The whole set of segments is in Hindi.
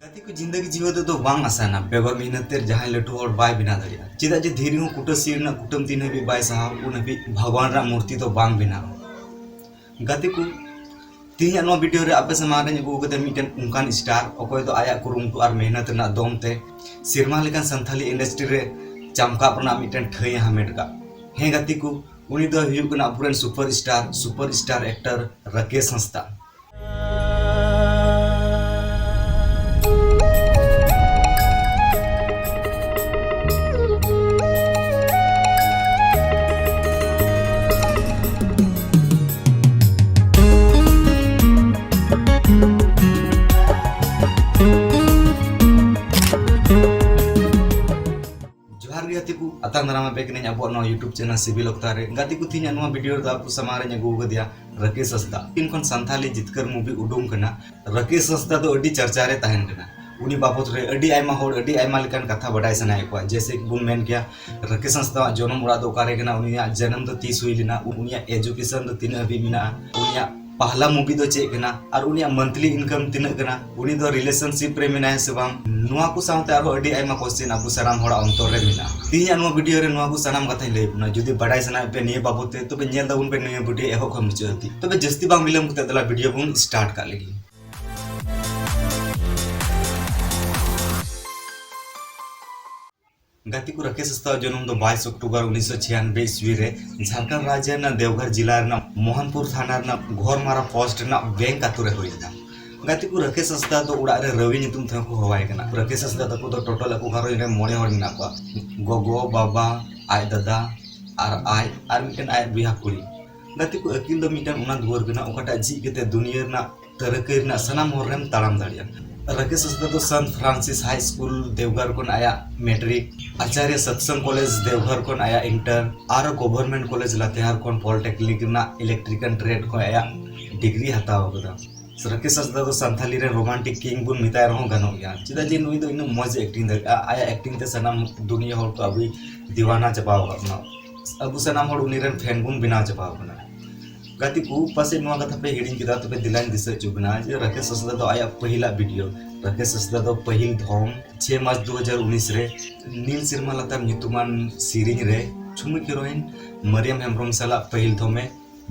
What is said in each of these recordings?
गति को जिंदगी जीव तो बांग आसाना बेगर मेहनतेर जहां लटू और बाय बिना दरिया चेदा जे धीरी हूं कुटसीर ना कुटम तीन हबी बाय साहा उन हबी भगवान रा मूर्ति तो बांग बिना गति को तीन नो वीडियो रे आपे समारे ᱧᱮᱜᱩ ᱠᱟᱛᱮ ᱢᱤᱫᱴᱮᱱ ᱩᱱᱠᱟᱱ ᱥᱴᱟᱨ ᱚᱠᱚᱭ ᱫᱚ ᱟᱭᱟᱜ ᱠᱩᱨᱩᱢᱩᱴᱩ ᱟᱨ ᱢᱮᱦᱱᱚᱛ ᱨᱮᱱᱟᱜ ᱫᱚᱢ ᱛᱮ ᱥᱮᱨᱢᱟ ᱞᱮᱠᱟᱱ ᱥᱟᱱᱛᱟᱞᱤ ᱤᱱᱰᱟᱥᱴᱨᱤ ᱨᱮ ᱪᱟᱢᱠᱟᱯ ᱨᱮᱱᱟᱜ ᱢᱤᱫᱴᱮᱱ ᱴᱷᱟᱹᱭ ᱦᱟᱢᱮᱴ ᱠᱟᱜ ᱦᱮᱸ ᱜᱟᱛᱮ ᱠᱚ उनी दो हुयुग कना अबुरेन super star actor Rakesh Hansda अतंग नामा बेकने अब यूट्यूब चैनल सिविल अक्तारे गति को थी वीडियो आपको समारे ᱧᱮᱜᱩ गदिया राकेश हंसदा इन खन संथाली जितकर मूवी उडुंग कना राकेश हंसदा तो अडी चर्चा रे तहन कना उनी बाबत रे अडी आयमा होड़ अडी आयमा लेकन कथा बडाय सनाय को जैसे बुन मेन किया राकेश हंसदा जन्म उड़ा दो कारे कना उनिया जन्म तो 30 हुई लेना उनिया एजुकेशन तो 3 हबी मिना उनिया पहला मूवी दो चेक कना और उनिया मंथली इनकम तिना कना उनी दो रिलेशनशिप रे मिना से बाम नुआ को साउते आरो अडी आयमा क्वेश्चन आपको सराम होड़ा अंतर रे मिना तीन नुआ वीडियो रे नुआ को सनाम कथा ले पुना जुदी बडाय सना पे निये बाबते तो पे नेल दाउन पे निये वीडियो एहो खम चती तो पे जस्ती बाम विलम कते दला वीडियो बुन स्टार्ट का लेगी गति को राकेश हंसदा जन्म दो 22 अक्टूबर 1996 ईस्वी रे झारखंड राज्य ना देवघर जिला ना मोहनपुर थाना ना घोरमारा पोस्ट ना बैंक आतु रे होइदा गति को राकेश हंसदा तो उड़ा रे रवि नितुम थे को हवाय कना राकेश हंसदा तको तो टोटल को घरो रे मोणे हर मिना को गोगो बाबा आय दादा आर मिटन आय बिहा कुड़ी गति को अकिल दो मिटन उना दुवर कना ओकाटा जी केते दुनिया ना तरकेर ना सनाम होरम ताड़ाम दाड़िया राकेश हंसदा तो संत फ्रांसिस हाई स्कूल देवघर कोन आया मैट्रिक आचार्य सत्संग कॉलेज देवघर कोन आया इंटर और गवर्नमेंट कॉलेज लातेहार कोन पॉलिटेक्निक ना इलेक्ट्रिकल ट्रेड को आया डिग्री हताव कदा राकेश हंसदा तो संथाली रे रोमांटिक किंग बुन मिताय रहो गनो गया चिदा जे नुई दो इन मज एक्टिंग आया एक्टिंग ते सनाम दुनिया होर तो अभी दीवाना चपाव अपना अबु सनाम होर उनी रन फैन बुन बिना चपाव बना गति को पासे नुआ कथा पे हिडिंग किदा तो पे दिलाइन दिसे चुबना जे राकेश हंसदा तो आया पहिला वीडियो राकेश हंसदा तो पहिल धोम 6 मार्च 2019 रे नील सिरमा लतार नितुमान सीरिंग रे छुमी हीरोइन मरियम हेम्ब्रोम साला पहिल धोमे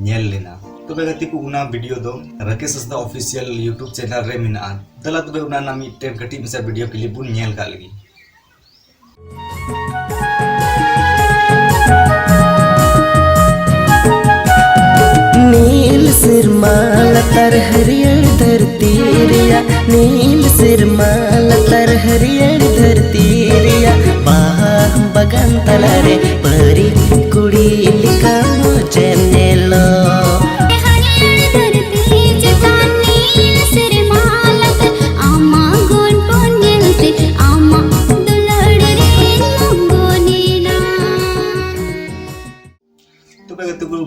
नेल लेना तो बे गति को उना वीडियो दो Rakesh Hansda official YouTube channel रे मिना दला तो बे उना ना मिटेन कटी मिसा वीडियो क्लिप बुन नेल का लगी नील सिरमा लतार हरियर धरती रिया नील सिरमा लतार हरियर धरती रिया बाह बगान तलारे परी कुड़ी लिखा मुझे नेलो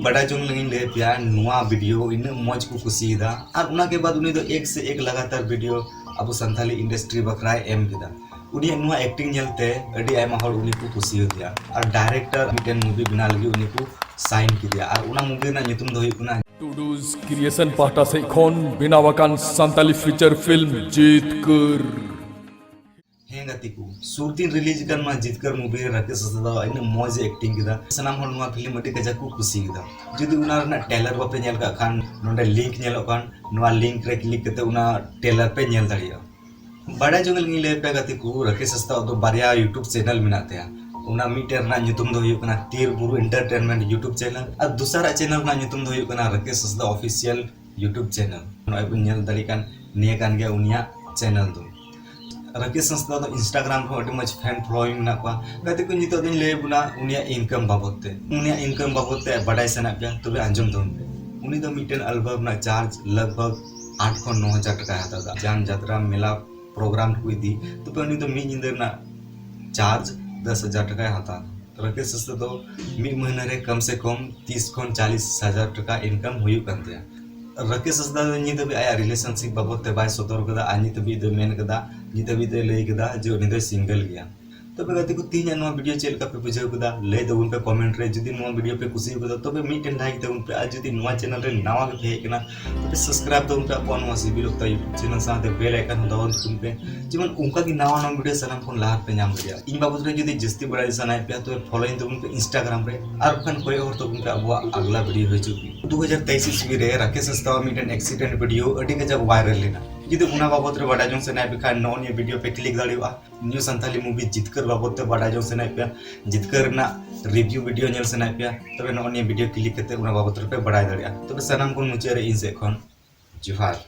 बड़ा जोंग लगी ले पिया नुआ वीडियो इन मौज को कुसीदा और उना के बाद उनी तो एक से एक लगातार वीडियो अब संथाली इंडस्ट्री बखराय एम किदा उनी नुआ एक्टिंग नेलते अडी आयमा हर उनी को कुसी दिया और डायरेक्टर मिटेन मूवी बना लगी उनी को साइन किया और उना मूवी ना नितुम दो हुना टूडूज क्रिएशन पाटा से खोन बिना वकान संताली फीचर फिल्म जीतकर हेंगती को सूरतीन रिलीज कर मा जीतकर मूवी राकेश हंसदा इन मौज एक्टिंग किदा सनाम हर नुआ फिल्म अडी कजा को खुशी किदा जदि उना रना टेलर बापे नेल का खान नोंडे लिंक नेलो कान नुआ लिंक रे क्लिक कते उना टेलर पे नेल दाड़िया बड़ा जोंगल नी ले पे गति को राकेश हंसदा दो बारिया यूट्यूब चैनल मिनाते उना मीटर ना nyutum दो हुयुक कना तीर बुरु एंटरटेनमेंट यूट्यूब चैनल और दूसरा चैनल ना nyutum दो हुयुक कना Rakesh Hansda official YouTube channel नय बुन नेल दाड़ी कान निया कान गया उनिया चैनल दो राकेश हंसदा तो इंस्टाग्राम को अडी मज फैन फॉलोइंग ना को गति को नितो दिन ले बुना उनिया इनकम बाबते बडाय सना पे तबे अंजम दोन उनी तो मिटन एल्बम ना चार्ज लगभग 8 खन 9000 टका हाता जान यात्रा मेला प्रोग्राम को दी तो पे उनी तो मी इंदर ना चार्ज 10,000 टका हाता राकेश हंसदा तो मी महीना रे कम से कम 30 खन 40,000 टका इनकम हुयु कंते राकेश हंसदा नि तबे आया रिलेशनशिप बाबते बाय सदर कदा आनी तबे दो मेन कदा नि तबे दे लई कदा जो नि दो सिंगल गया तबे गाते को तीन नो वीडियो चेल का पे बुझाव कदा ले दबुन पे कमेंट रे जुदी नो वीडियो पे कुसी कदा तबे मिटन लाइक दबुन पे आज जुदी नो चैनल रे नवा के हे कना तबे सब्सक्राइब दबुन पे अपन नो सिबिल ता यूट्यूब चैनल साथे बेल आइकन दबाउन तुम पे जेमन उनका की नवा नवा वीडियो सनम फोन लार पे नाम गया इन बाबत रे जुदी जस्ती बड़ाई सनाय पे तो फॉलोइंग दबुन पे इंस्टाग्राम रे और खन कोई और तो पे अब अगला वीडियो हो चुकी 2023 ईस्वी रे राकेश अस्तावा मिटन एक्सीडेंट वीडियो अडी गजब वायरल लेना जुदी उना बाबत रे बड़ा जों से नाय बिखा नॉन ये वीडियो पे क्लिक दाड़िवा न्यू संताली मूवी जितकर बाबत ते बड़ा जों से नाय पे जितकर ना रिव्यू वीडियो नेल से नाय पे तबे नॉन ये वीडियो क्लिक करते उना बाबत रे पे बड़ा दाड़िया तबे सनाम को मुचे रे इन से खन जोहार।